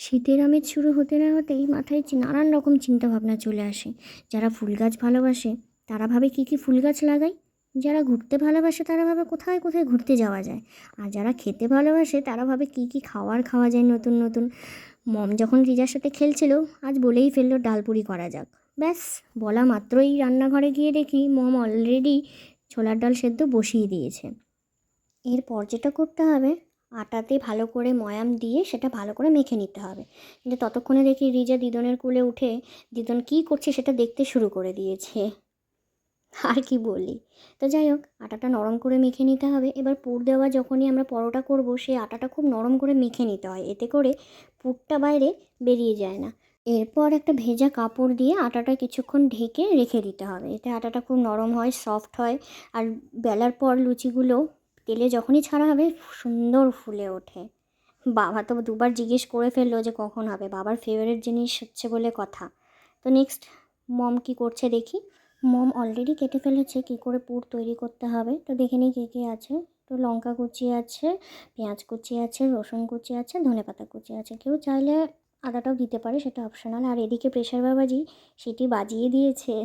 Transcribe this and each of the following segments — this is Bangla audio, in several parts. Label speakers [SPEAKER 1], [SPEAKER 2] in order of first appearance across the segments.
[SPEAKER 1] শীতের আমেজ শুরু হতে না হতেই মাথায় নানান রকম চিন্তাভাবনা চলে আসে। যারা ফুল গাছ ভালোবাসে তারা ভাবে কী কী ফুল গাছ লাগাই, যারা ঘুরতে ভালোবাসে তারা ভাবে কোথায় কোথায় ঘুরতে যাওয়া যায়, আর যারা খেতে ভালোবাসে তারা ভাবে কী কী খাওয়া যায় নতুন নতুন। মম যখন রিজার সাথে খেলছিল আজ বলেই ফেললো ডালপুরি করা যাক। ব্যাস বলা মাত্রই রান্নাঘরে গিয়ে দেখি মম অলরেডি ছোলার ডাল সেদ্ধ বসিয়ে দিয়েছে। এরপর যেটা করতে হবে, আটাতে ভালো করে ময়াম দিয়ে সেটা ভালো করে মেখে নিতে হবে। কিন্তু ততক্ষণে দেখি রিজা দিদনের কোলে উঠে দিদন কী করছে সেটা দেখতে শুরু করে দিয়েছে। আর কি বলি। তো যাই হোক, আটাটা নরম করে মেখে নিতে হবে। এবার পুর দেওয়া যখনই আমরা পরোটা করব সেই আটাটা খুব নরম করে মেখে নিতে হয়, এতে করে পুরটা বাইরে বেরিয়ে যায় না। এরপর একটা ভেজা কাপড় দিয়ে আটাটা কিছুক্ষণ ঢেকে রেখে দিতে হবে, এতে আটাটা খুব নরম হয়, সফট হয়। আর বেলার পর লুচিগুলো তেলে যখনই ছাড়া হবে সুন্দর ফুলে ওঠে। বাবা তো দুবার জিজ্ঞেস করে ফেললো যে কখন হবে, বাবার ফেভারিট জিনিস হচ্ছে বলে কথা। তো নেক্সট মম কি করছে দেখি। মম অলরেডি কেটে ফেলেছে কী করে পুর তৈরি করতে হবে। তো দেখে নিই কী কী আছে। তো লঙ্কা কুচি আছে, পেঁয়াজ কুচি আছে, রসুন কুচি আছে, ধনেপাতা কুচি আছে। কেউ চাইলে আদাটাও দিতে পারে, সেটা অপশনাল। আর এদিকে প্রেশার বাবাজি সেটি বাজিয়ে দিয়েছে।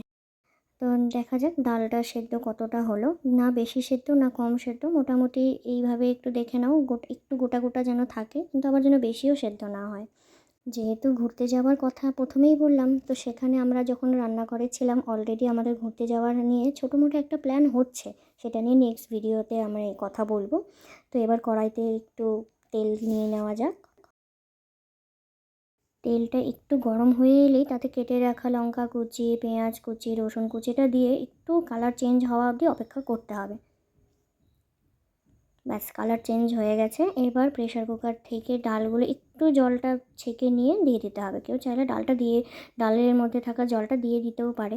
[SPEAKER 1] তো দেখা যাক ডালটা সেদ্ধ কতটা হলো। না বেশি সেদ্ধ না কম সেদ্ধ, মোটামুটি এইভাবে একটু দেখে নাও, একটু গোটা গোটা যেন থাকে, কিন্তু আবার যেন বেশিও সেদ্ধ না হয়। যেহেতু ঘুরতে যাওয়ার কথা প্রথমেই বললাম, তো সেখানে আমরা যখন রান্নাঘরে ছিলাম অলরেডি আমাদের ঘুরতে যাওয়ার নিয়ে ছোটো মোটো একটা প্ল্যান হচ্ছে, সেটা নিয়ে নেক্সট ভিডিওতে আমরা এই কথা বলবো। তো এবার কড়াইতে একটু তেল নিয়ে নেওয়া যাক। তেলটা একটু গরম হয়ে এলেই তাতে কেটে রাখা লঙ্কা কুচি, পেঁয়াজ কুচি, রসুন কুচিটা দিয়ে একটু কালার চেঞ্জ হওয়া অবধি অপেক্ষা করতে হবে। ব্যাস কালার চেঞ্জ হয়ে গেছে। এবার প্রেশার কুকার থেকে ডালগুলো একটু জলটা ছেঁকে নিয়ে দিয়ে দিতে হবে। কেউ চাইলে ডালের মধ্যে থাকা জলটা দিয়ে দিতেও পারে,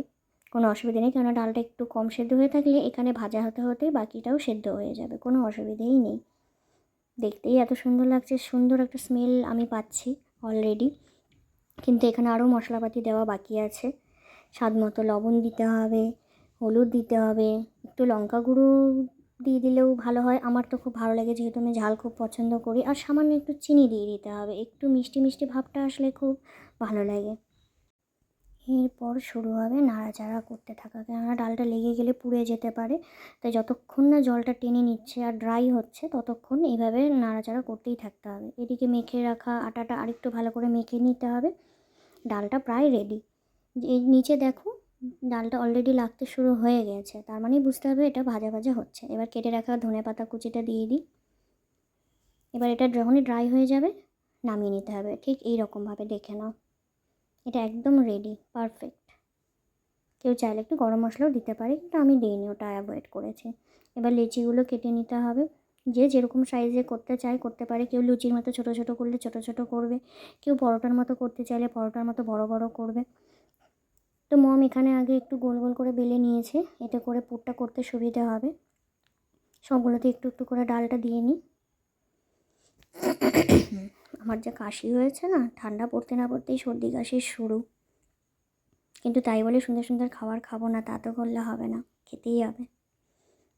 [SPEAKER 1] কোনো অসুবিধা নেই। কেননা ডালটা একটু কম সেদ্ধ হয়ে থাকলে এখানে ভাজা হতে হতে বাকিটাও সেদ্ধ হয়ে যাবে, কোনো অসুবিধেই নেই। দেখতেই এত সুন্দর লাগছে, সুন্দর একটা স্মেল আমি পাচ্ছি অলরেডি। কিন্তু এখানে আরও মশলাপাতি দেওয়া বাকি আছে। স্বাদ মতো লবণ দিতে হবে, হলুদ দিতে হবে, একটু লঙ্কা গুঁড়ো দিয়ে দিলেও ভালো হয়। আমার তো খুব ভালো লাগে, যেহেতু আমি ঝাল খুব পছন্দ করি। আর সামান্য একটু চিনি দিয়ে দিতে হবে, একটু মিষ্টি মিষ্টি ভাবটা আসলে খুব ভালো লাগে। এরপর শুরু হবে নাড়াচাড়া করতে থাকা, কেননা ডালটা লেগে গেলে পুড়ে যেতে পারে। তাই যতক্ষণ না জলটা টেনে নিচ্ছে আর ড্রাই হচ্ছে ততক্ষণ এইভাবে নাড়াচাড়া করতেই থাকতে হবে। এদিকে মেখে রাখা আটাটা আরেকটু ভালো করে মেখে নিতে হবে। ডালটা প্রায় রেডি। এই নিচে দেখো ডালটা অলরেডি লাগতে শুরু হয়ে গেছে, তার মানে বুঝতে হবে এটা ভাজা ভাজা হচ্ছে। এবার কেটে রাখা ধনেপাতা কুচিটা দিয়ে দিই। এবার এটা যখনই ড্রাই হয়ে যাবে নামিয়ে নিতে হবে। ঠিক এই রকমভাবে দেখে নাও, এটা একদম রেডি, পারফেক্ট। কেউ চাইলে একটু গরম মশলাও দিতে পারে, কিন্তু আমি দিইনি, ওটা অ্যাভয়েড করেছি। এবার লিচিগুলো কেটে নিতে হবে। যে যেরকম সাইজে করতে চায় করতে পারে, কেউ লুচির মতো ছোটো ছোটো করলে ছোটো ছোটো করবে, কেউ পরোটার মতো করতে চাইলে পরোটার মতো বড় বড় করবে। তো মম এখানে আগে একটু গোল গোল করে বেলে নিয়েছে, এতে করে পুরটা করতে সুবিধা হবে। সবগুলোতে একটু একটু করে ডালটা দিয়ে নিই। আমার যা কাশি হয়েছে না, ঠান্ডা পড়তে না পড়তেই সর্দি কাশির শুরু। কিন্তু তাই বলে সুন্দর সুন্দর খাবার খাবো না তা তো করলে হবে না, খেতেই হবে।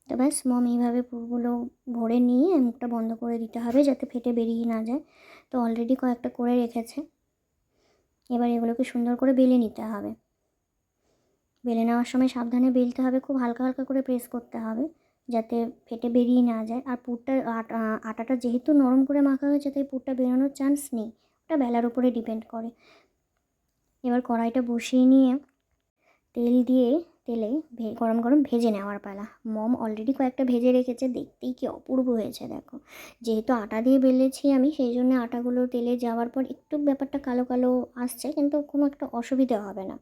[SPEAKER 1] তো ব্যাস মম এইভাবে পুরগুলো ভরে নিয়ে মুখটা বন্ধ করে দিতে হবে যাতে ফেটে বেরিয়ে না যায়। তো অলরেডি কয়েকটা করে রেখেছে। এবার এগুলোকে সুন্দর করে বেলে নিতে হবে। বেলে নেওয়ার সময় সাবধানে বেলতে হবে, খুব হালকা হালকা করে প্রেস করতে হবে যাতে ফেটে বেরিয়ে না যায়। আর পুরটা আটাটা যেহেতু নরম করে মাখা হয়েছে তাই পুরটা বেরোনোর চান্স নেই, ওটা বেলার উপরে ডিপেন্ড করে। এবার কড়াইটা বসিয়ে নিয়ে তেলে গরম গরম ভেজে নেওয়ার পালা। মম অলরেডি কয়েকটা ভেজে রেখেছে, দেখতেই কি অপূর্ব হয়েছে দেখো। যেহেতু আটা দিয়ে বেলেছি আমি, সেই জন্য আটাগুলো তেলে যাওয়ার পর একটু ব্যাপারটা কালো কালো আসছে, কিন্তু কোনো একটা অসুবিধা হবে না।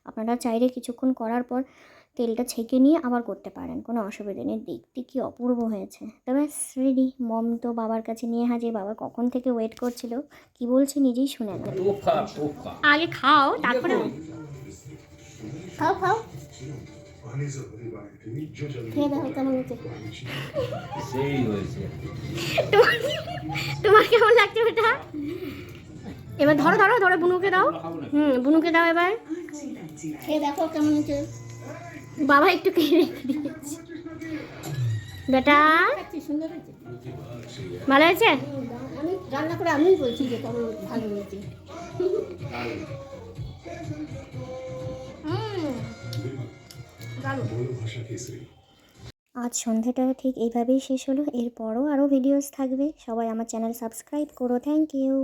[SPEAKER 1] আপনারা চাইলে কিছুক্ষণ করার পর তেলটা ছেঁকে নিয়ে আবার করতে পারেন, কোনো অসুবিধা নেই। দেখতে কি অপূর্ব হয়েছে। তো ব্যাস রেডি। মম তো বাবার কাছে নিয়ে হাজির, বাবা কখন থেকে ওয়েট করছিল, কি বলছে নিজেই শুনে না। আগে খাও তারপরে খাও খাও, খেয়ে দেখো কেমন হয়েছে। সেই হয়েছে। তোমার কেমন লাগছে ওটা? এবার ধরো ধরো ধরো বুনুকে দাও। বুনুকে দাও এবার, খেয়ে দেখো কেমন হয়েছে। বাবা একটু খেয়ে রেখে দিয়েছি। বেটা সুন্দর হয়েছে, ভালো হয়েছে। আমি রান্না করে আমি বলছি যে কেমন ভালো হয়েছে। আজ সন্ধ্যাটা ঠিক এইভাবেই শেষ হলো। এরপরও আরও ভিডিওস থাকবে। সবাই আমার চ্যানেল সাবস্ক্রাইব করো। Thank you.